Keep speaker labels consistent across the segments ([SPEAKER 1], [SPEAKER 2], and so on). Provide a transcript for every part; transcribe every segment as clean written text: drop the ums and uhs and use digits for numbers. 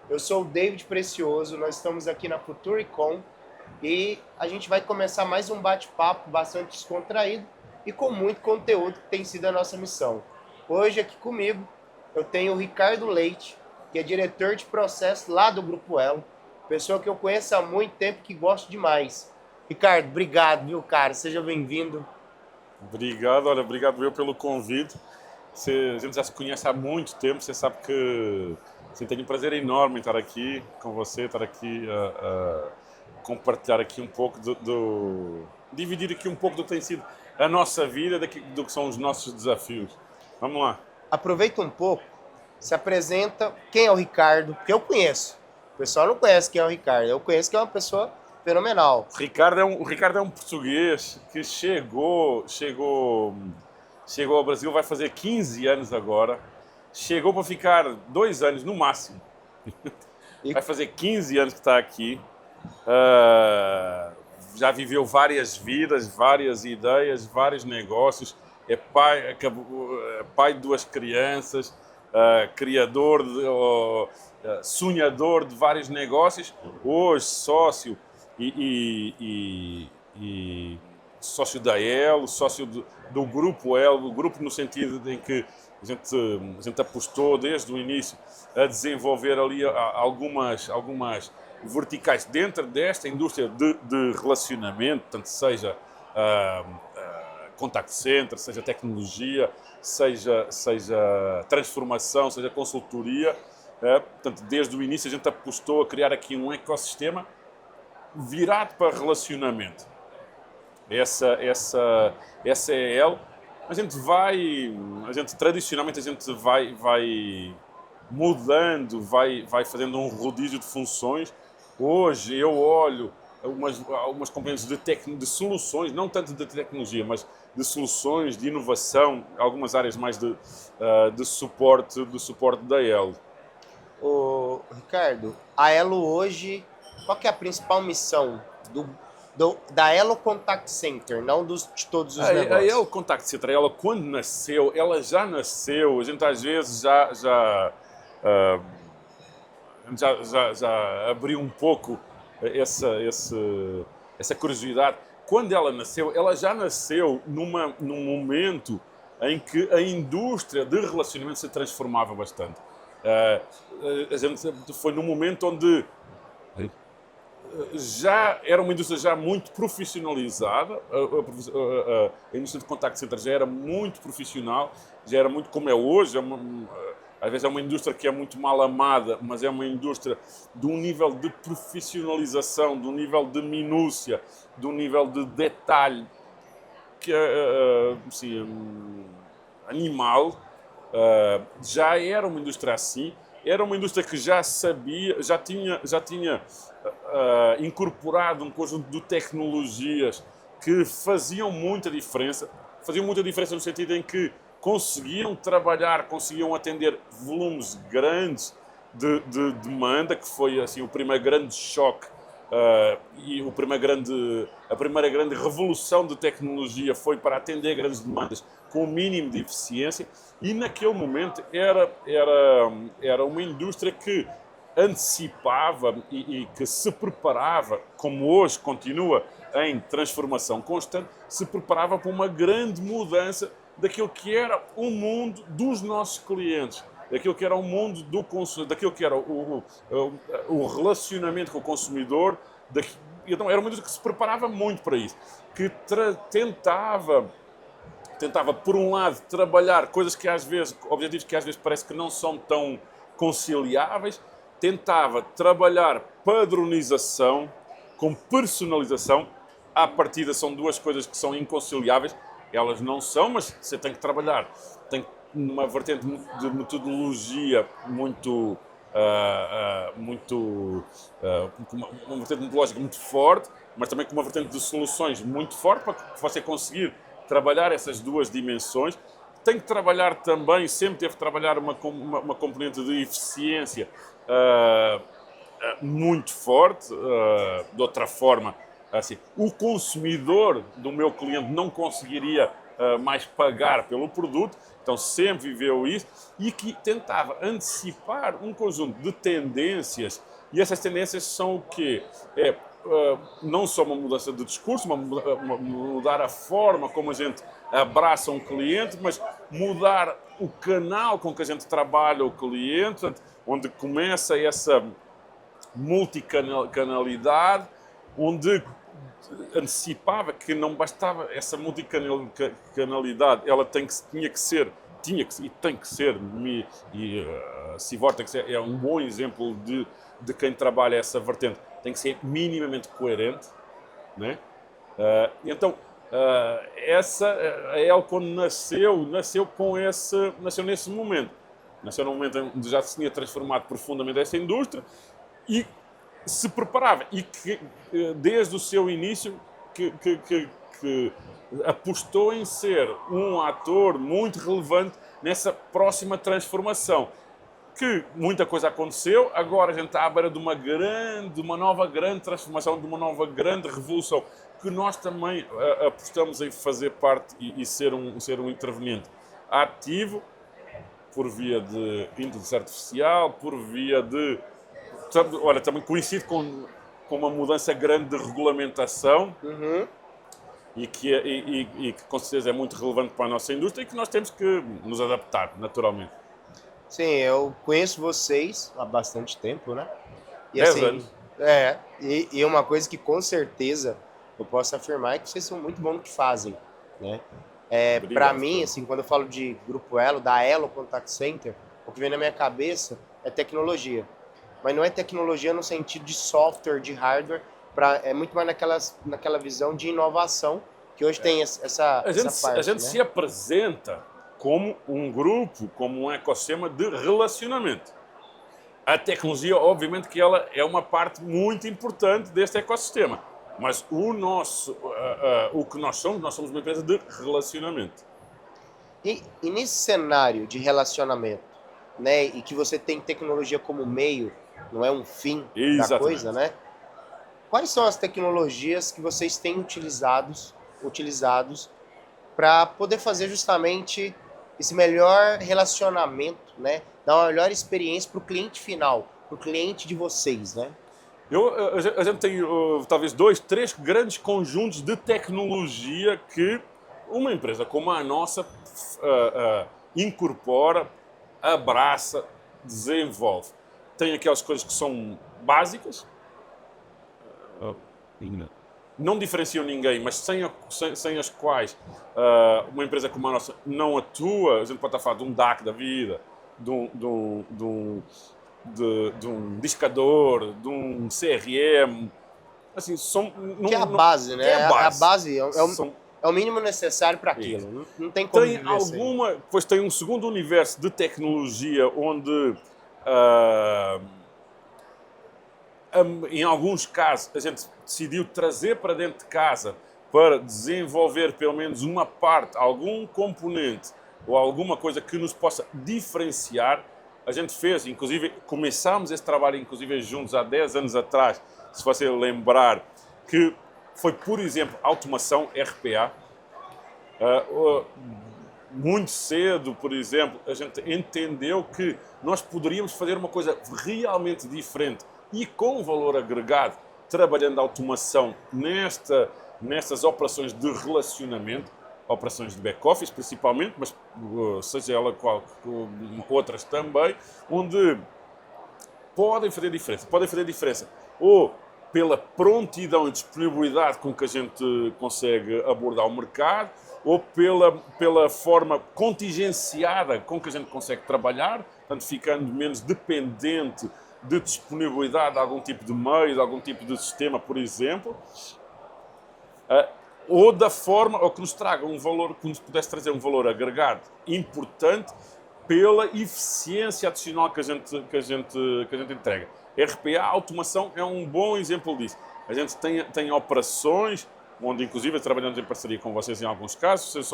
[SPEAKER 1] Eu sou o David Precioso, nós estamos aqui na Futuricom e a gente vai começar mais um bate-papo bastante descontraído e com muito conteúdo que tem sido a nossa missão. Hoje aqui comigo eu tenho o Ricardo Leite, que é diretor de processo lá do Grupo Elo, pessoa que eu conheço há muito tempo que gosto demais. Ricardo, obrigado, viu, cara? Seja bem-vindo.
[SPEAKER 2] Obrigado, olha, obrigado eu pelo convite. A gente já se conhece há muito tempo, você sabe que tenho um prazer enorme em estar aqui com você, estar aqui a compartilhar aqui um pouco dividir aqui um pouco do que tem sido a nossa vida, do que são os nossos desafios. Vamos lá.
[SPEAKER 1] Aproveita um pouco, se apresenta quem é o Ricardo, porque eu conheço. O pessoal não conhece quem é o Ricardo, eu conheço que é uma pessoa fenomenal.
[SPEAKER 2] O Ricardo é um português que chegou ao Brasil, vai fazer 15 anos agora. Chegou para ficar 2 anos no máximo.
[SPEAKER 1] E
[SPEAKER 2] Vai fazer 15 anos que está aqui. Ah, já viveu várias vidas, várias ideias, vários negócios. É pai de 2 crianças, criador, sonhador de vários negócios. Hoje sócio e sócio da Elo, sócio do Grupo Elo, o grupo no sentido em que a gente apostou desde o início a desenvolver ali algumas verticais dentro desta indústria de relacionamento, tanto seja contact center, seja tecnologia, seja transformação, seja consultoria. Portanto, desde o início a gente apostou a criar aqui um ecossistema virado para relacionamento. Essa é ela. Tradicionalmente a gente vai mudando, vai fazendo um rodízio de funções. Hoje eu olho algumas componentes de soluções, não tanto de tecnologia, mas de soluções, de inovação, algumas áreas mais de suporte da Elo.
[SPEAKER 1] o Ricardo, a Elo hoje, qual que é a principal missão da Elo Contact Center, não de todos os
[SPEAKER 2] A
[SPEAKER 1] negócios?
[SPEAKER 2] Elo Contact Center, ela quando nasceu, ela já nasceu, a gente às vezes ah, já abriu um pouco essa curiosidade. Quando ela nasceu, ela já nasceu num momento em que a indústria de relacionamento se transformava bastante. A gente foi num momento onde já era uma indústria já muito profissionalizada, a indústria de contact center já era muito profissional, já era muito como é hoje, às vezes é uma indústria que é muito mal amada, mas é uma indústria de um nível de profissionalização, de um nível de minúcia, de um nível de detalhe que é assim, animal. Já era uma indústria assim, era uma indústria que já sabia, já tinha incorporado um conjunto de tecnologias que faziam muita diferença no sentido em que conseguiam trabalhar, conseguiam atender volumes grandes de demanda, que foi assim o primeiro grande choque e a primeira grande revolução de tecnologia foi para atender grandes demandas com o mínimo de eficiência, e naquele momento era uma indústria que antecipava e que se preparava, como hoje continua em transformação constante, se preparava para uma grande mudança daquilo que era o mundo dos nossos clientes, daquilo que era o mundo do consumidor, daquilo que era o relacionamento com o consumidor. Então era uma indústria que se preparava muito para isso, que tentava, por um lado, trabalhar objetivos que às vezes parece que não são tão conciliáveis, tentava trabalhar padronização com personalização. À partida são duas coisas que são inconciliáveis, elas não são, mas você tem que trabalhar. Tem uma vertente de metodologia uma vertente metodológica muito forte, mas também com uma vertente de soluções muito forte para você conseguir trabalhar essas duas dimensões. Tem que trabalhar também, sempre teve que trabalhar uma componente de eficiência muito forte. De outra forma, assim, o consumidor do meu cliente não conseguiria mais pagar pelo produto, então sempre viveu isso, e que tentava antecipar um conjunto de tendências, e essas tendências são o quê? Não só uma mudança de discurso, mudar a forma como a gente abraça um cliente, mas mudar o canal com que a gente trabalha o cliente, onde começa essa multicanalidade, onde antecipava que não bastava essa multicanalidade, ela tinha que ser, e tem que ser, a Civortex é um bom exemplo de quem trabalha essa vertente, tem que ser minimamente coerente, né? Então, essa a Elcon nasceu nesse momento. Nasceu num momento onde já se tinha transformado profundamente essa indústria e se preparava. E que, desde o seu início, que apostou em ser um ator muito relevante nessa próxima transformação. Que muita coisa aconteceu, agora a gente está à beira de uma nova grande transformação, de uma nova grande revolução, que nós também apostamos em fazer parte e ser um interveniente ativo, por via de inteligência artificial, por via de... Olha, também coincide com uma mudança grande de regulamentação, e que com certeza é muito relevante para a nossa indústria e que nós temos que nos adaptar, naturalmente.
[SPEAKER 1] Sim, eu conheço vocês há bastante tempo, né? E
[SPEAKER 2] 10
[SPEAKER 1] assim,
[SPEAKER 2] anos.
[SPEAKER 1] e uma coisa que com certeza eu posso afirmar é que vocês são muito bons no que fazem, né? Para mim, assim, quando eu falo de Grupo Elo, da Elo Contact Center, o que vem na minha cabeça é tecnologia. Mas não é tecnologia no sentido de software, de hardware, é muito mais naquela visão de inovação que hoje tem essa parte.
[SPEAKER 2] A gente se apresenta como um grupo, como um ecossistema de relacionamento. A tecnologia, obviamente, que ela é uma parte muito importante deste ecossistema. Mas o que nós somos uma empresa de relacionamento.
[SPEAKER 1] E nesse cenário de relacionamento, né, e que você tem tecnologia como meio, não é um fim da coisa, né? Quais são as tecnologias que vocês têm utilizados para poder fazer justamente esse melhor relacionamento, né? Dar uma melhor experiência para o cliente final, para o cliente de vocês, né?
[SPEAKER 2] A gente tem talvez 2, 3 grandes conjuntos de tecnologia que uma empresa como a nossa incorpora, abraça, desenvolve. Tem aquelas coisas que são básicas, não diferenciam ninguém, mas sem as quais uma empresa como a nossa não atua. A gente pode estar a falar de um DAC da vida, de um discador, de um CRM, assim,
[SPEAKER 1] que é a base, né?
[SPEAKER 2] É a base.
[SPEAKER 1] É o mínimo necessário para aquilo. Não tem como viver
[SPEAKER 2] Pois tem um segundo universo de tecnologia onde em alguns casos a gente decidiu trazer para dentro de casa para desenvolver pelo menos uma parte, algum componente ou alguma coisa que nos possa diferenciar. A gente fez, inclusive, começámos esse trabalho, inclusive, juntos há 10 anos atrás, se você lembrar, que foi, por exemplo, automação RPA. Muito cedo, por exemplo, a gente entendeu que nós poderíamos fazer uma coisa realmente diferente e com valor agregado, trabalhando a automação nestas operações de relacionamento, operações de back-office principalmente, mas seja ela outras também, onde podem fazer diferença. Ou pela prontidão e disponibilidade com que a gente consegue abordar o mercado, ou pela forma contingenciada com que a gente consegue trabalhar, portanto, ficando menos dependente de disponibilidade de algum tipo de meio, de algum tipo de sistema, por exemplo, ou da forma, ou que nos traga um valor, que nos pudesse trazer um valor agregado importante pela eficiência adicional que a gente entrega. RPA, automação, é um bom exemplo disso. A gente tem operações, onde inclusive trabalhamos em parceria com vocês em alguns casos,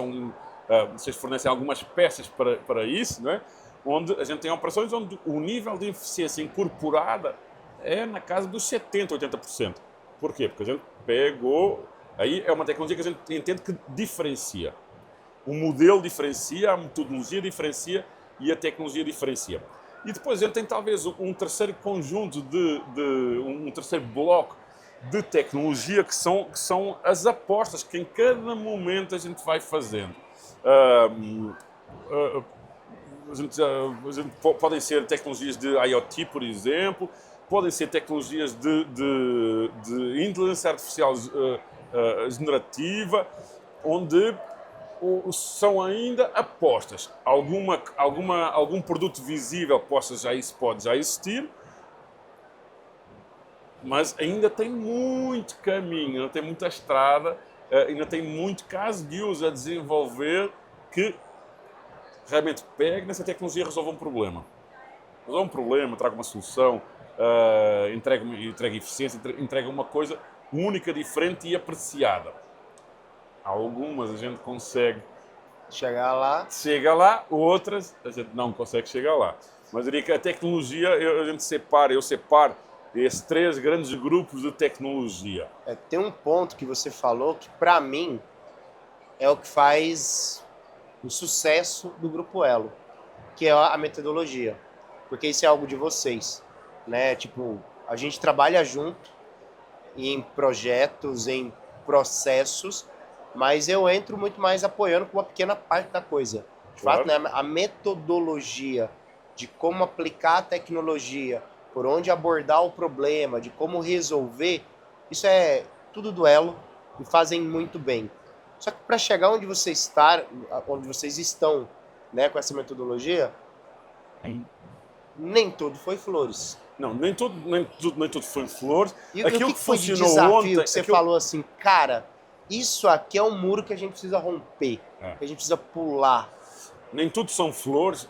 [SPEAKER 2] vocês fornecem algumas peças para isso, não é? Onde a gente tem operações onde o nível de eficiência incorporada é na casa dos 70%, 80%. Por quê? Porque a gente pegou... Aí é uma tecnologia que a gente entende que diferencia. O modelo diferencia, a metodologia diferencia e a tecnologia diferencia. E depois ele tem talvez um terceiro conjunto um terceiro bloco de tecnologia que são as apostas que em cada momento a gente vai fazendo. Podem ser tecnologias de IoT, por exemplo, podem ser tecnologias de inteligência artificial generativa, onde são ainda apostas. Algum produto visível pode já existir, mas ainda tem muito caminho, ainda tem muita estrada, ainda tem muito caso de uso a desenvolver que realmente pegue nessa tecnologia e resolva um problema. Resolve um problema, traga uma solução, entrega eficiência, entrega uma coisa única, diferente e apreciada. Algumas a gente consegue
[SPEAKER 1] chegar lá.
[SPEAKER 2] Chega lá, outras a gente não consegue chegar lá. Mas eu diria que a tecnologia, eu separo esses três grandes grupos de tecnologia.
[SPEAKER 1] Tem um ponto que você falou que, para mim, é o que faz o sucesso do Grupo Elo, que é a metodologia. Porque isso é algo de vocês, né? Tipo, a gente trabalha junto em projetos, em processos, mas eu entro muito mais apoiando com uma pequena parte da coisa. De fato, né, a metodologia de como aplicar a tecnologia, por onde abordar o problema, de como resolver, isso é tudo do Elo e fazem muito bem. Só que para chegar onde vocês estão, né, com essa metodologia, nem tudo foi flores.
[SPEAKER 2] Não, nem tudo foi flores.
[SPEAKER 1] E aquilo que foi de desafio ontem, que você falou assim, cara, isso aqui é um muro que a gente precisa romper, que a gente precisa pular. Nem
[SPEAKER 2] tudo são flores.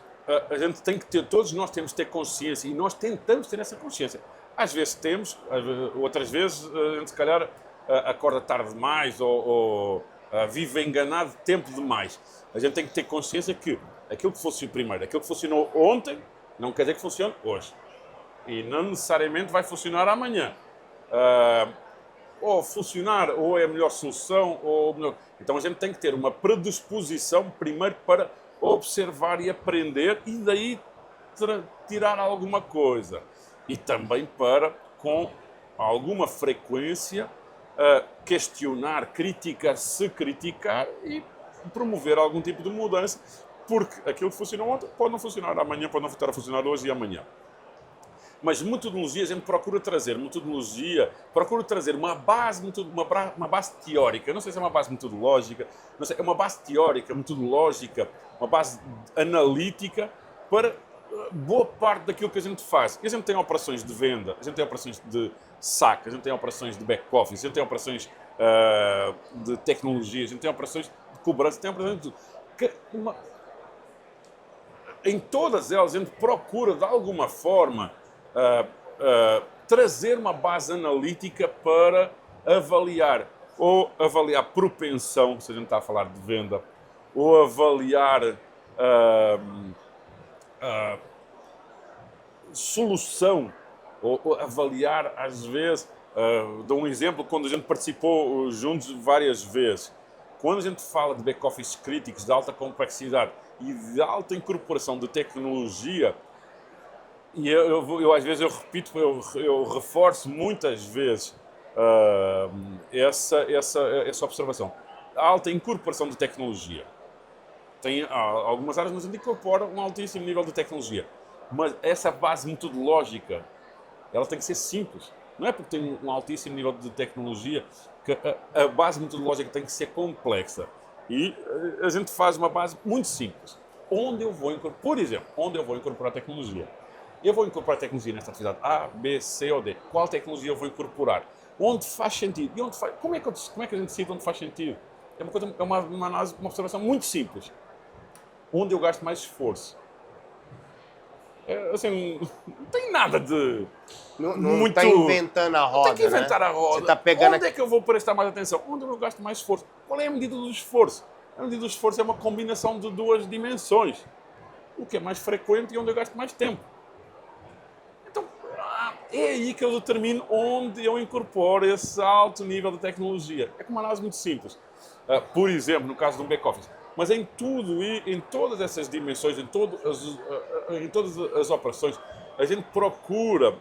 [SPEAKER 2] A gente tem que ter, todos nós temos que ter consciência e nós tentamos ter essa consciência. Às vezes temos, outras vezes a gente se calhar acorda tarde demais ou vive enganado tempo demais. A gente tem que ter consciência que aquilo que funcionou primeiro, aquilo que funcionou ontem, não quer dizer que funcione hoje. E não necessariamente vai funcionar amanhã. Ou funcionar, ou é a melhor solução, ou melhor. Então a gente tem que ter uma predisposição primeiro para observar e aprender e daí tirar alguma coisa. E também para, com alguma frequência, questionar, criticar, se criticar e promover algum tipo de mudança, porque aquilo que funcionou ontem pode não funcionar amanhã, pode não voltar a funcionar hoje e amanhã. Mas metodologia, a gente procura trazer uma base teórica. Não sei se é uma base metodológica, não sei, é uma base teórica, metodológica, uma base analítica para boa parte daquilo que a gente faz. E a gente tem operações de venda, a gente tem operações de saque, a gente tem operações de back-office, a gente tem operações de tecnologia, a gente tem operações de cobrança, tem operações de tudo. Em todas elas, a gente procura, de alguma forma, trazer uma base analítica para avaliar, ou avaliar propensão, se a gente está a falar de venda, ou avaliar solução, ou avaliar, às vezes, dou um exemplo, quando a gente participou juntos várias vezes. Quando a gente fala de back-office críticos de alta complexidade e de alta incorporação de tecnologia, e eu às vezes eu repito, eu reforço muitas vezes essa observação. A alta incorporação de tecnologia. Tem algumas áreas, mas a gente incorpora um altíssimo nível de tecnologia. Mas essa base metodológica, ela tem que ser simples. Não é porque tem um altíssimo nível de tecnologia que a base metodológica tem que ser complexa. E a gente faz uma base muito simples. Onde eu vou incorporar, por exemplo, onde eu vou incorporar tecnologia? Eu vou incorporar tecnologia nesta atividade A, B, C ou D. Qual tecnologia eu vou incorporar? Onde faz sentido? E onde faz? Como é que a gente decide onde faz sentido? É uma análise, uma observação muito simples. Onde eu gasto mais esforço? Assim, não tem nada de...
[SPEAKER 1] Não está inventando a roda,
[SPEAKER 2] não tem que inventar, né? A roda.
[SPEAKER 1] Você tá pegando
[SPEAKER 2] onde é que eu vou prestar mais atenção? Onde eu gasto mais esforço? Qual é a medida do esforço? A medida do esforço é uma combinação de duas dimensões. O que é mais frequente e onde eu gasto mais tempo. Então, é aí que eu determino onde eu incorporo esse alto nível de tecnologia. É com uma análise muito simples. Por exemplo, no caso de um back-office. Mas em tudo e em todas essas dimensões, em todas as operações, a gente procura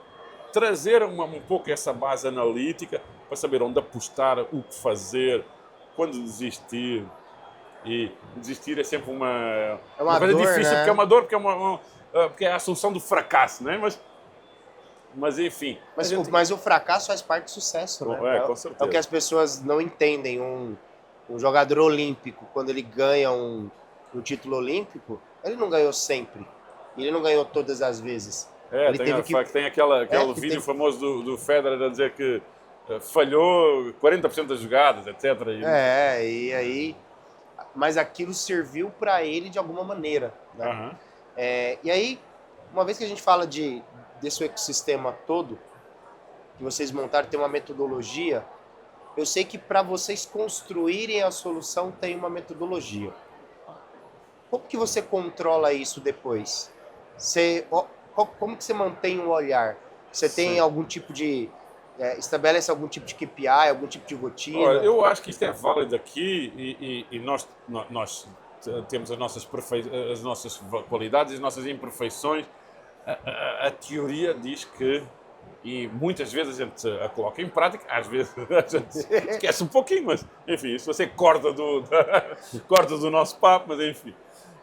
[SPEAKER 2] trazer um pouco essa base analítica para saber onde apostar, o que fazer, quando desistir. E desistir é sempre uma coisa
[SPEAKER 1] dor,
[SPEAKER 2] difícil,
[SPEAKER 1] né?
[SPEAKER 2] porque é uma dor, porque é a assunção do fracasso, né? Mas enfim.
[SPEAKER 1] Mas o fracasso faz parte do sucesso, né?
[SPEAKER 2] Com certeza.
[SPEAKER 1] É o que as pessoas não entendem. Um jogador olímpico, quando ele ganha um título olímpico, ele não ganhou sempre. Ele não ganhou todas as vezes. Ele
[SPEAKER 2] Tem aquele vídeo famoso do Federer a dizer que falhou 40% das jogadas, etc.
[SPEAKER 1] E aí... Mas aquilo serviu para ele de alguma maneira. Né?
[SPEAKER 2] Uhum.
[SPEAKER 1] E aí, uma vez que a gente fala desse ecossistema todo, que vocês montaram, tem uma metodologia, eu sei que para vocês construírem a solução tem uma metodologia. Como que você controla isso depois? Como que você mantém o olhar? Você tem algum tipo de... estabelece algum tipo de KPI, algum tipo de rotina?
[SPEAKER 2] Olha, eu acho que isto é válido aqui e nós temos as nossas qualidades e as nossas imperfeições. A teoria diz que, e muitas vezes a gente a coloca em prática, às vezes a gente esquece um pouquinho, mas enfim, isso você corta do nosso papo, mas enfim,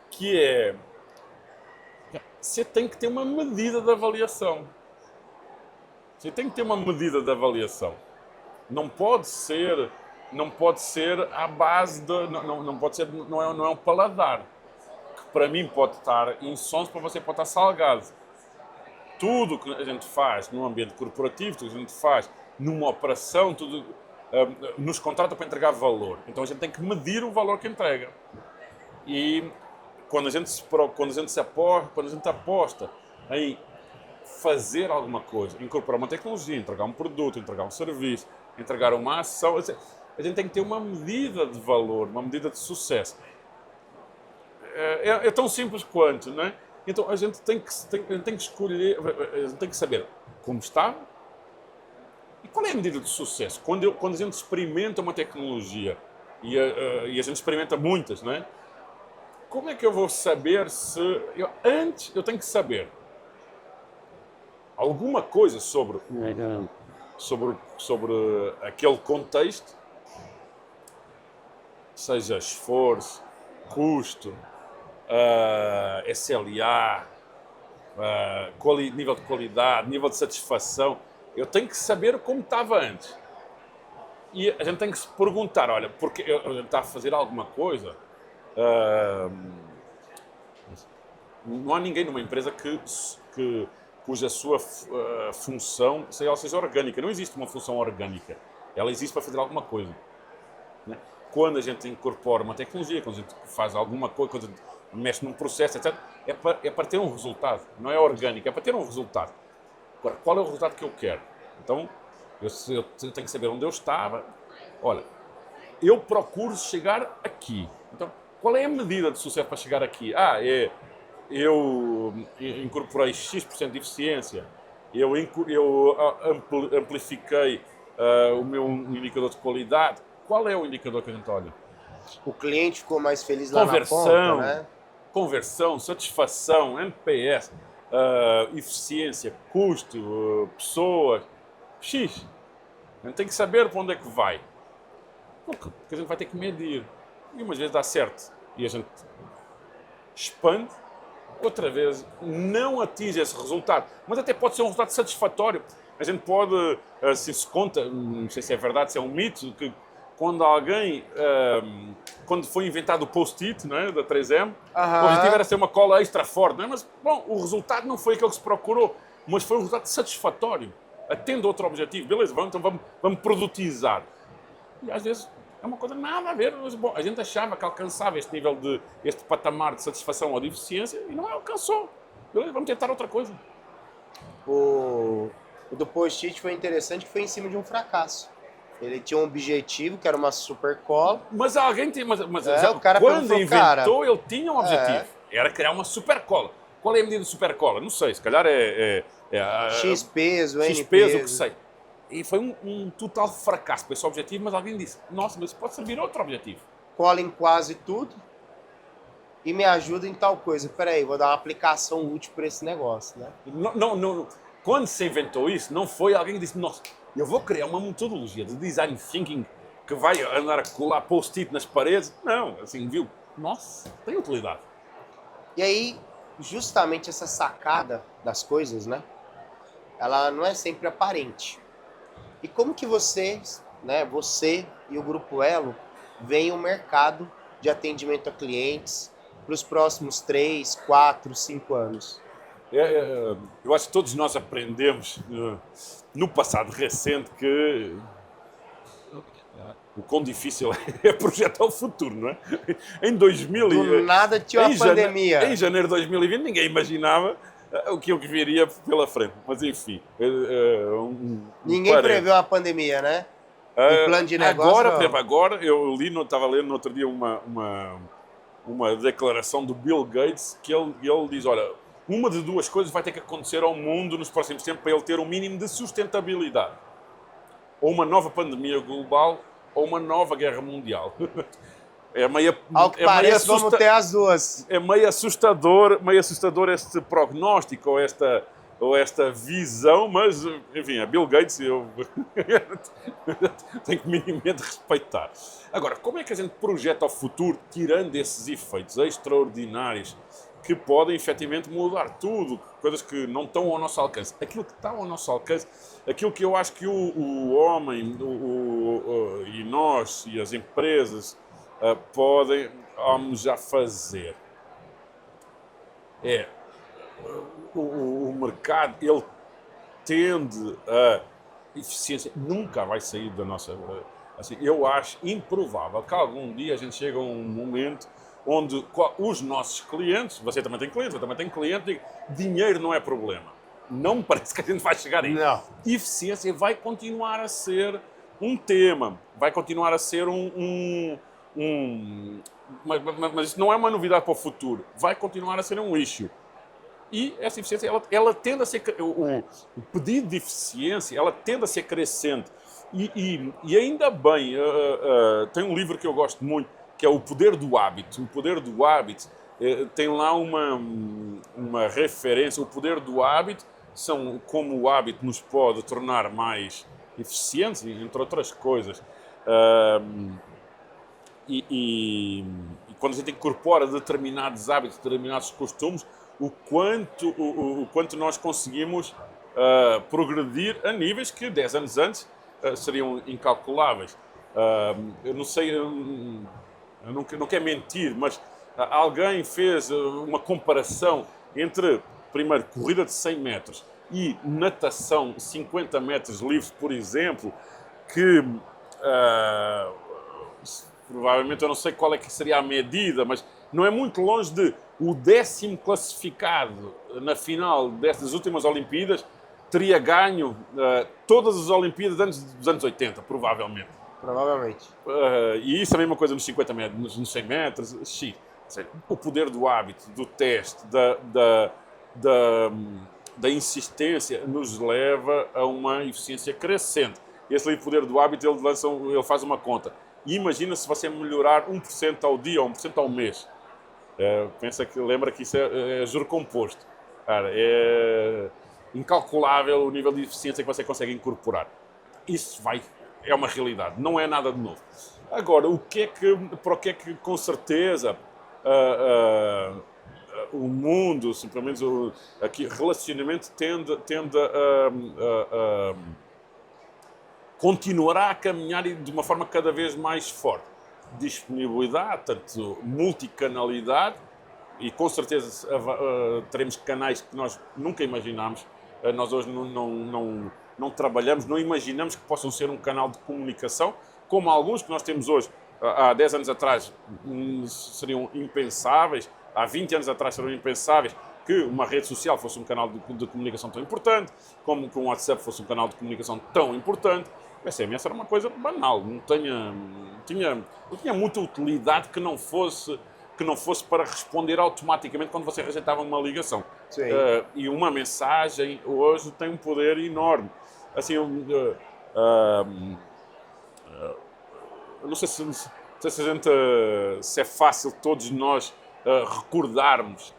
[SPEAKER 2] que é, você tem que ter uma medida de avaliação. Você tem que ter uma medida de avaliação. Não pode ser à base de... Não é um paladar. Que para mim pode estar insonso, para você pode estar salgado. Tudo que a gente faz no ambiente corporativo, tudo que a gente faz numa operação, tudo nos contrata para entregar valor. Então a gente tem que medir o valor que entrega. E quando a gente aposta em fazer alguma coisa, incorporar uma tecnologia, entregar um produto, entregar um serviço, entregar uma ação, a gente tem que ter uma medida de valor, uma medida de sucesso. É tão simples quanto, não é? Então a gente tem que escolher, a gente tem que saber como está e qual é a medida de sucesso. Quando a gente experimenta uma tecnologia e a gente experimenta muitas, não é? Como é que eu vou saber antes eu tenho que saber alguma coisa sobre aquele contexto, seja esforço, custo, SLA, nível de qualidade, nível de satisfação. Eu tenho que saber como estava antes. E a gente tem que se perguntar, olha, porque a gente está a fazer alguma coisa... não há ninguém numa empresa cuja sua função seja orgânica. Não existe uma função orgânica. Ela existe para fazer alguma coisa. Né? Quando a gente incorpora uma tecnologia, quando a gente faz alguma coisa, quando a gente mexe num processo, etc., é para ter um resultado. Não é orgânico, é para ter um resultado. Agora, qual é o resultado que eu quero? Então, eu tenho que saber onde eu estava. Olha, eu procuro chegar aqui. Então, qual é a medida de sucesso para chegar aqui? Eu incorporei X% de eficiência, eu amplifiquei o meu indicador de qualidade. Qual é o indicador que a gente olha?
[SPEAKER 1] O cliente ficou mais feliz lá na ponta, né?
[SPEAKER 2] Conversão, satisfação, NPS, eficiência, custo, pessoas, X. A gente tem que saber para onde é que vai. Porque a gente vai ter que medir. E umas vezes dá certo e a gente expande, outra vez não atinge esse resultado. Mas até pode ser um resultado satisfatório. A gente pode, se conta, não sei se é verdade, se é um mito, que quando foi inventado o Post-it, não é, da 3M, o objetivo era ser uma cola extra forte, não é? Mas, bom, o resultado não foi aquele que se procurou, mas foi um resultado satisfatório, atende a outro objetivo. Beleza, então vamos produtizar. E às vezes é uma coisa nada a ver, mas, bom, a gente achava que alcançava este patamar de satisfação ou de eficiência e não alcançou. Beleza, vamos tentar outra coisa.
[SPEAKER 1] O do Post-it foi interessante, que foi em cima de um fracasso. Ele tinha um objetivo, que era uma super cola.
[SPEAKER 2] Mas alguém tinha.
[SPEAKER 1] O cara
[SPEAKER 2] quando inventou, ele tinha um objetivo. Era criar uma super cola. Qual é a medida de super cola? Não sei, se calhar
[SPEAKER 1] X peso, N
[SPEAKER 2] X peso, o que sei. E foi um total fracasso para esse objetivo, mas alguém disse, nossa, mas pode servir outro objetivo.
[SPEAKER 1] Cola em quase tudo. e me ajuda em tal coisa. Peraí, vou dar uma aplicação útil para esse negócio, né?
[SPEAKER 2] Quando se inventou isso, não foi alguém que disse, nossa, eu vou criar uma metodologia de design thinking que vai andar a colar post-it nas paredes. Não, assim, viu? Nossa, tem utilidade.
[SPEAKER 1] E aí, justamente essa sacada das coisas, né? Ela não é sempre aparente. E como que vocês, né, você e o Grupo Elo, veem o mercado de atendimento a clientes para os próximos 3, 4, 5 anos?
[SPEAKER 2] Eu acho que todos nós aprendemos no passado recente que o quão difícil é projetar o futuro, não é? Em 2000,
[SPEAKER 1] Do nada tinha uma pandemia.
[SPEAKER 2] Em janeiro de 2020 ninguém imaginava o que viria pela frente. Mas enfim,
[SPEAKER 1] Ninguém preveu uma pandemia, né? O plano de negócio.
[SPEAKER 2] Agora eu estava lendo no outro dia uma declaração do Bill Gates que ele diz, olha, uma de duas coisas vai ter que acontecer ao mundo nos próximos tempos para ele ter um mínimo de sustentabilidade. Ou uma nova pandemia global ou uma nova guerra mundial.
[SPEAKER 1] Ao que parece, vamos ter as duas.
[SPEAKER 2] É meio assustador este prognóstico ou esta visão, mas, enfim, a Bill Gates eu tenho que minimamente respeitar. Agora, como é que a gente projeta o futuro tirando esses efeitos extraordinários que podem efetivamente mudar tudo, coisas que não estão ao nosso alcance? Aquilo que está ao nosso alcance, aquilo que eu acho que o homem e nós e as empresas podem almejar fazer é o mercado, ele tende a eficiência, nunca vai sair da nossa... Assim, eu acho improvável que algum dia a gente chegue a um momento onde os nossos clientes, você também tem cliente, eu também tenho cliente, dinheiro não é problema. Não me parece que a gente vai chegar aí.
[SPEAKER 1] Não.
[SPEAKER 2] Eficiência vai continuar a ser um tema, vai continuar a ser mas isso não é uma novidade para o futuro, vai continuar a ser um issue. E essa eficiência, ela tende a ser... O pedido de eficiência, ela tende a ser crescente. E ainda bem, tem um livro que eu gosto muito, que é O Poder do Hábito. O Poder do Hábito tem lá uma referência. O poder do hábito são como o hábito nos pode tornar mais eficientes, entre outras coisas. E quando a gente incorpora determinados hábitos, determinados costumes, o quanto nós conseguimos progredir a níveis que 10 anos antes seriam incalculáveis. Eu não sei, eu não quero mentir, mas alguém fez uma comparação entre, primeiro, corrida de 100 metros e natação 50 metros livres, por exemplo, que provavelmente eu não sei qual é que seria a medida, mas não é muito longe de o 10º classificado na final destas últimas Olimpíadas teria ganho todas as Olimpíadas antes dos anos 80, provavelmente.
[SPEAKER 1] Provavelmente.
[SPEAKER 2] E isso é a mesma coisa nos 50 metros, nos 100 metros. Sim. O poder do hábito, do teste, da insistência nos leva a uma eficiência crescente. Esse livro, Poder do Hábito, ele faz uma conta. E imagina se você melhorar 1% ao dia ou 1% ao mês. Lembra que isso é juro composto. Cara, é incalculável o nível de eficiência que você consegue incorporar. Isso é uma realidade, não é nada de novo. Agora, para o que é que com certeza o mundo, simplesmente aqui, relacionamento tende a continuará a caminhar de uma forma cada vez mais forte. Disponibilidade, tanto multicanalidade, e com certeza teremos canais que nós nunca imaginámos. Nós hoje não trabalhamos, não imaginamos que possam ser um canal de comunicação, como alguns que nós temos hoje. Há 10 anos atrás seriam impensáveis, há 20 anos atrás seriam impensáveis que uma rede social fosse um canal de comunicação tão importante, como que um WhatsApp fosse um canal de comunicação tão importante. O SMS era uma coisa banal, não tinha muita utilidade que não fosse para responder automaticamente quando você rejeitava uma ligação. E uma mensagem hoje tem um poder enorme. Assim, eu não sei se é fácil todos nós recordarmos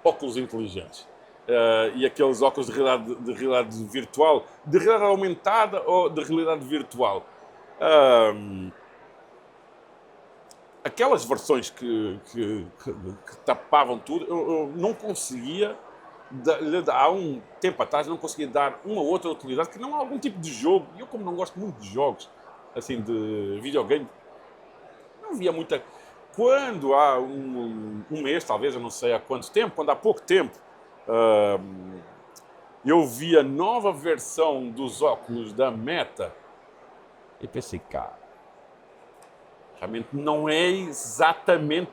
[SPEAKER 2] óculos inteligentes. E aqueles óculos de realidade virtual, de realidade aumentada ou de realidade virtual. Aquelas versões que tapavam tudo, eu não conseguia, há um tempo atrás, não conseguia dar uma ou outra utilidade que não há algum tipo de jogo. E eu, como não gosto muito de jogos, assim, de videogame, não via muita... Quando há um mês, talvez, eu não sei há quanto tempo, quando há pouco tempo, eu vi a nova versão dos óculos da Meta e pensei, cara, realmente não é exatamente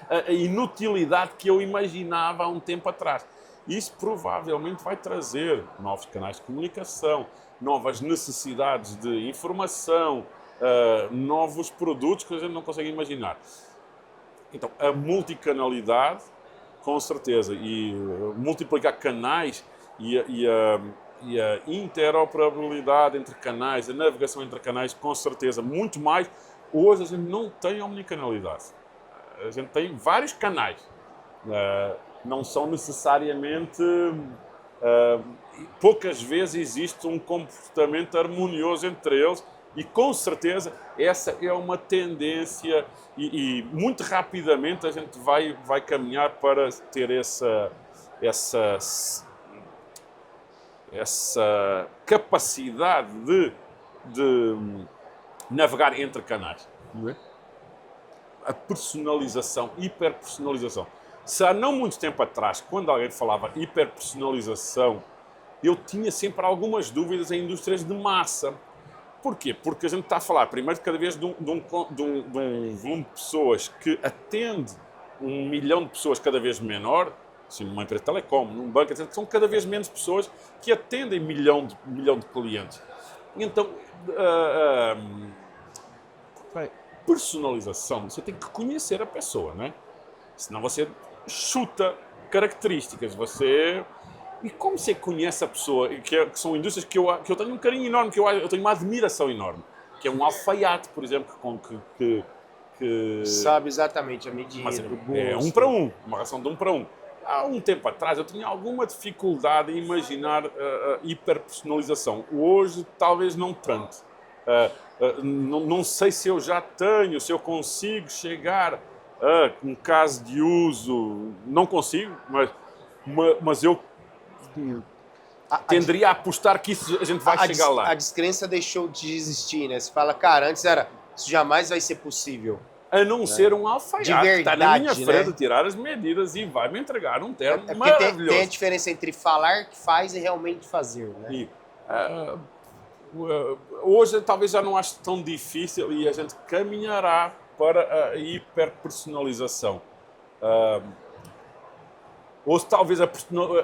[SPEAKER 2] a inutilidade que eu imaginava há um tempo atrás. Isso provavelmente vai trazer novos canais de comunicação, novas necessidades de informação, novos produtos que a gente não consegue imaginar. Então, a multicanalidade, com certeza, e multiplicar canais e a interoperabilidade entre canais, a navegação entre canais, com certeza, muito mais. Hoje a gente não tem omnicanalidade. A gente tem vários canais. Não são necessariamente... poucas vezes existe um comportamento harmonioso entre eles e, com certeza, essa é uma tendência e muito rapidamente a gente vai caminhar para ter essa capacidade de navegar entre canais. A personalização, hiperpersonalização. Se há não muito tempo atrás, quando alguém falava hiperpersonalização, eu tinha sempre algumas dúvidas em indústrias de massa. Porquê? Porque a gente está a falar, primeiro, cada vez de um volume de pessoas que atende 1 milhão de pessoas cada vez menor, assim, numa empresa de telecom, num banco, etc., são cada vez menos pessoas que atendem milhão de clientes. Então, personalização, você tem que conhecer a pessoa, não é? Senão você chuta características, E como você conhece a pessoa, que são indústrias que eu tenho um carinho enorme, eu tenho uma admiração enorme, que é um alfaiate, por exemplo, que
[SPEAKER 1] sabe exatamente a medida, o gosto.
[SPEAKER 2] É 1 para 1, uma relação de 1 para 1. Há um tempo atrás eu tinha alguma dificuldade em imaginar a hiperpersonalização. Hoje, talvez não tanto. Não sei se eu já tenho, se eu consigo chegar a um caso de uso. Não consigo, mas eu tenderia a apostar que a gente vai chegar lá.
[SPEAKER 1] A descrença deixou de existir, né? Você fala, cara, antes era, isso jamais vai ser possível.
[SPEAKER 2] A não ser um alfaiate.
[SPEAKER 1] De verdade,
[SPEAKER 2] está na minha frente,
[SPEAKER 1] né?
[SPEAKER 2] Tirar as medidas e vai me entregar um terno
[SPEAKER 1] porque
[SPEAKER 2] maravilhoso.
[SPEAKER 1] tem a diferença entre falar que faz e realmente fazer, né?
[SPEAKER 2] Hoje talvez já não acho tão difícil e a gente caminhará para a hiperpersonalização. Ou se talvez a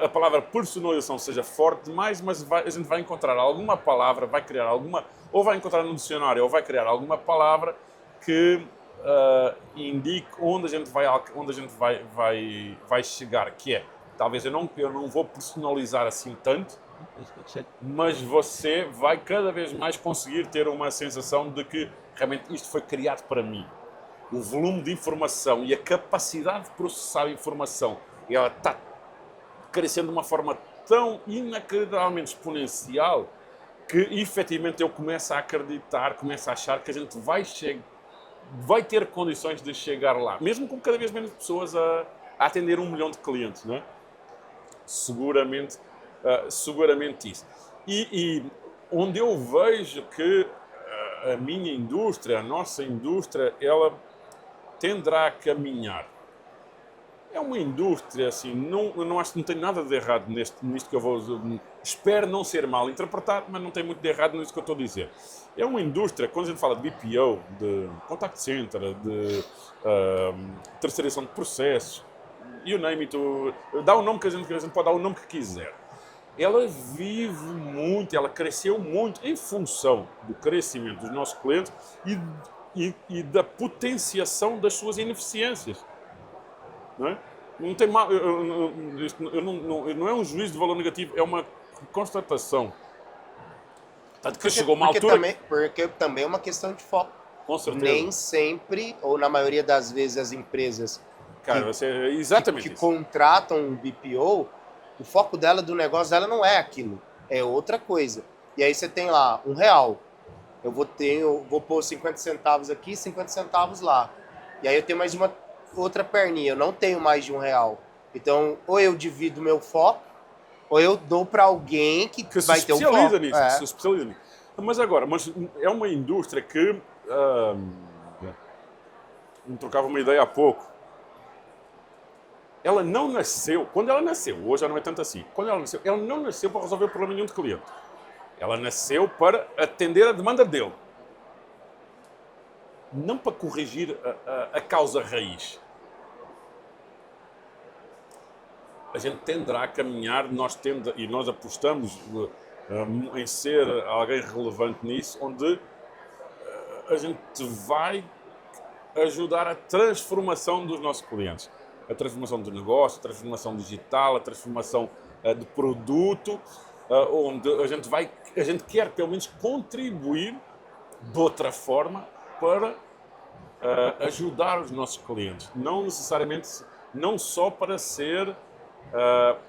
[SPEAKER 2] palavra personalização seja forte demais, mas a gente vai encontrar alguma palavra, vai criar alguma, ou vai encontrar no dicionário, ou vai criar alguma palavra que indique onde a gente vai chegar, que é, talvez eu não vou personalizar assim tanto, mas você vai cada vez mais conseguir ter uma sensação de que realmente isto foi criado para mim. O volume de informação e a capacidade de processar informação, ela está crescendo de uma forma tão inacreditavelmente exponencial que efetivamente eu começo a acreditar, começo a achar que a gente vai ter condições de chegar lá, mesmo com cada vez menos pessoas a atender 1 milhão de clientes, não é? Seguramente isso. E onde eu vejo que a minha indústria, a nossa indústria, ela tenderá a caminhar. É uma indústria, assim, não acho que não tem nada de errado nisto que eu vou... Espero não ser mal interpretado, mas não tem muito de errado nisto que eu estou a dizer. É uma indústria, quando a gente fala de BPO, de contact center, de terceirização de processos, you name it, dá o nome que a gente pode dar o nome que quiser. Ela vive muito, ela cresceu muito em função do crescimento dos nossos clientes e da potenciação das suas ineficiências. Não é? Não tem mal, não é um juízo de valor negativo, é uma constatação. Tanto que chegou uma altura...
[SPEAKER 1] Porque também é uma questão de foco.
[SPEAKER 2] Com certeza.
[SPEAKER 1] Nem sempre, ou na maioria das vezes, as empresas
[SPEAKER 2] Cara, exatamente
[SPEAKER 1] que
[SPEAKER 2] isso.
[SPEAKER 1] contratam um BPO, o foco dela, do negócio dela, não é aquilo, é outra coisa. E aí você tem lá R$ 1, eu vou pôr 50 centavos aqui, 50 centavos lá. E aí eu tenho mais uma outra perninha, eu não tenho mais de R$ 1. Então, ou eu divido meu foco, ou eu dou para alguém que
[SPEAKER 2] Que se
[SPEAKER 1] vai ter um
[SPEAKER 2] especializa
[SPEAKER 1] foco.
[SPEAKER 2] nisso, que se especializa nisso. Mas agora, é uma indústria que me trocava uma ideia há pouco. Ela não nasceu, quando ela nasceu, hoje já não é tanto assim, quando ela não nasceu para resolver o problema nenhum de cliente. Ela nasceu para atender a demanda dele. Não para corrigir a causa raiz. A gente tenderá a caminhar, e nós apostamos em ser alguém relevante nisso, onde a gente vai ajudar a transformação dos nossos clientes. A transformação do negócio, a transformação digital, a transformação de produto, onde a gente quer pelo menos contribuir de outra forma para ajudar os nossos clientes. Não necessariamente, não só para ser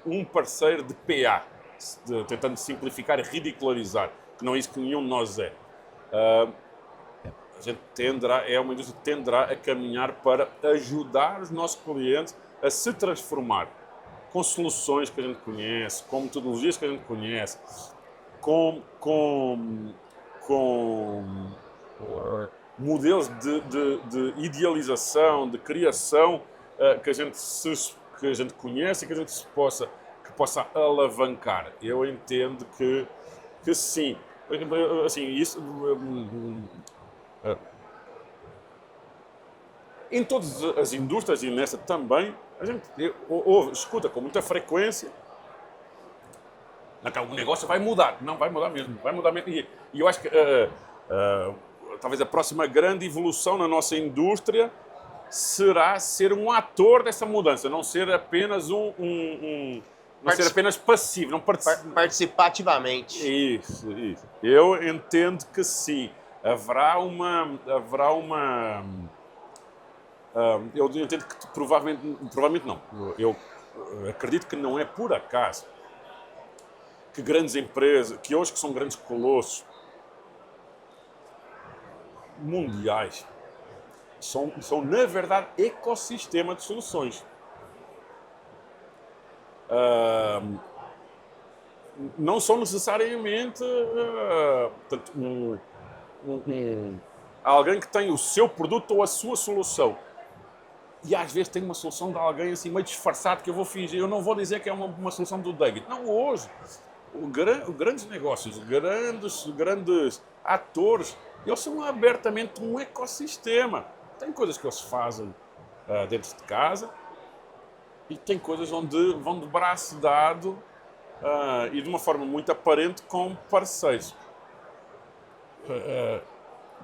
[SPEAKER 2] um parceiro de PA, tentando simplificar e ridicularizar, que não é isso que nenhum de nós é. A gente é uma indústria que tenderá a caminhar para ajudar os nossos clientes a se transformar com soluções que a gente conhece, com metodologias que a gente conhece, com modelos de idealização, de criação que a gente conhece e que a gente que possa alavancar. Eu entendo que sim. Assim, isso... Em todas as indústrias e nessa também, a gente escuta com muita frequência que o negócio vai mudar. Não, vai mudar mesmo. Vai mudar mesmo. E eu acho que talvez a próxima grande evolução na nossa indústria será ser um ator dessa mudança, não ser apenas não ser apenas passivo, não
[SPEAKER 1] participar ativamente.
[SPEAKER 2] Isso. Eu entendo que sim. Haverá uma eu entendo que provavelmente não. Eu acredito que não é por acaso que grandes empresas, que hoje que são grandes colossos mundiais, são na verdade ecossistema de soluções. Não são necessariamente alguém que tem o seu produto ou a sua solução. E às vezes tem uma solução de alguém assim meio disfarçado que eu vou fingir. Eu não vou dizer que é uma solução do David. Não, hoje, grandes negócios, grandes atores, eles são abertamente um ecossistema. Tem coisas que eles fazem dentro de casa e tem coisas onde vão de braço dado e de uma forma muito aparente com parceiros.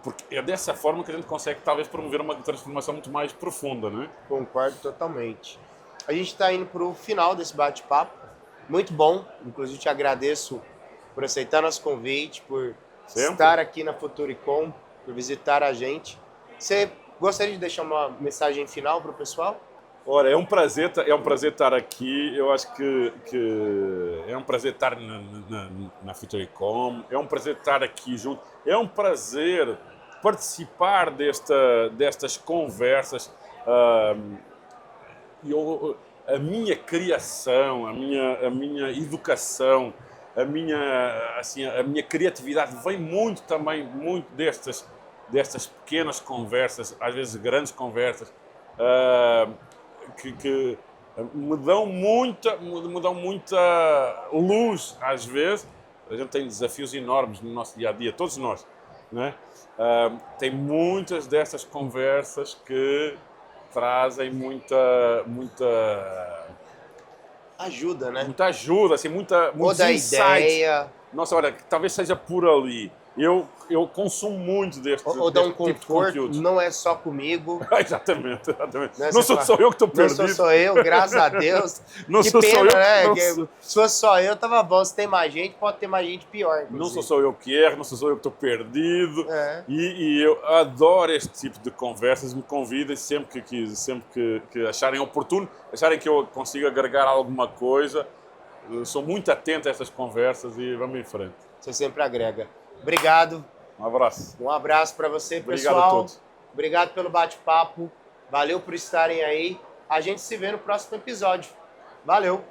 [SPEAKER 2] Porque é dessa forma que a gente consegue talvez promover uma transformação muito mais profunda, não é?
[SPEAKER 1] Concordo totalmente. A gente está indo para o final desse bate-papo. Muito bom. Inclusive te agradeço por aceitar nosso convite, por estar aqui na Futuricom, por visitar a gente. Você gostaria de deixar uma mensagem final para o pessoal?
[SPEAKER 2] Olha, é um prazer estar aqui. Eu acho que é um prazer estar na Futuricom. É um prazer estar aqui junto. É um prazer participar destas conversas. A minha criação, a minha educação, a minha criatividade vem muito destas pequenas conversas, às vezes grandes conversas, que me dão muita luz, às vezes. A gente tem desafios enormes no nosso dia-a-dia, todos nós, não é? Tem muitas dessas conversas que trazem muita
[SPEAKER 1] ajuda, né?
[SPEAKER 2] Muita ajuda, assim, muita
[SPEAKER 1] insight. Ideia.
[SPEAKER 2] Nossa, olha, talvez seja por ali. eu consumo muito
[SPEAKER 1] Ou dá um
[SPEAKER 2] deste tipo de
[SPEAKER 1] conforto,
[SPEAKER 2] conteúdos.
[SPEAKER 1] não é só comigo.
[SPEAKER 2] Exatamente.
[SPEAKER 1] Né?
[SPEAKER 2] Não sou só eu que estou
[SPEAKER 1] Não
[SPEAKER 2] perdido.
[SPEAKER 1] sou só eu, graças a Deus.
[SPEAKER 2] Não
[SPEAKER 1] Que
[SPEAKER 2] sou só
[SPEAKER 1] pena,
[SPEAKER 2] eu,
[SPEAKER 1] né?
[SPEAKER 2] não
[SPEAKER 1] Que
[SPEAKER 2] sou-
[SPEAKER 1] se fosse só eu, tava bom. Se tem mais gente, pode ter mais gente pior,
[SPEAKER 2] Não
[SPEAKER 1] inclusive.
[SPEAKER 2] sou só eu que erro, não sou só eu que estou perdido.
[SPEAKER 1] É.
[SPEAKER 2] E eu adoro este tipo de conversas. Me convidem sempre que acharem oportuno, acharem que eu consigo agregar alguma coisa. Eu sou muito atento a estas conversas e vamos em frente.
[SPEAKER 1] Você sempre agrega. Obrigado.
[SPEAKER 2] Um abraço.
[SPEAKER 1] Um abraço para você,
[SPEAKER 2] Obrigado
[SPEAKER 1] pessoal.
[SPEAKER 2] a todos.
[SPEAKER 1] Obrigado pelo bate-papo. Valeu por estarem aí. A gente se vê no próximo episódio. Valeu!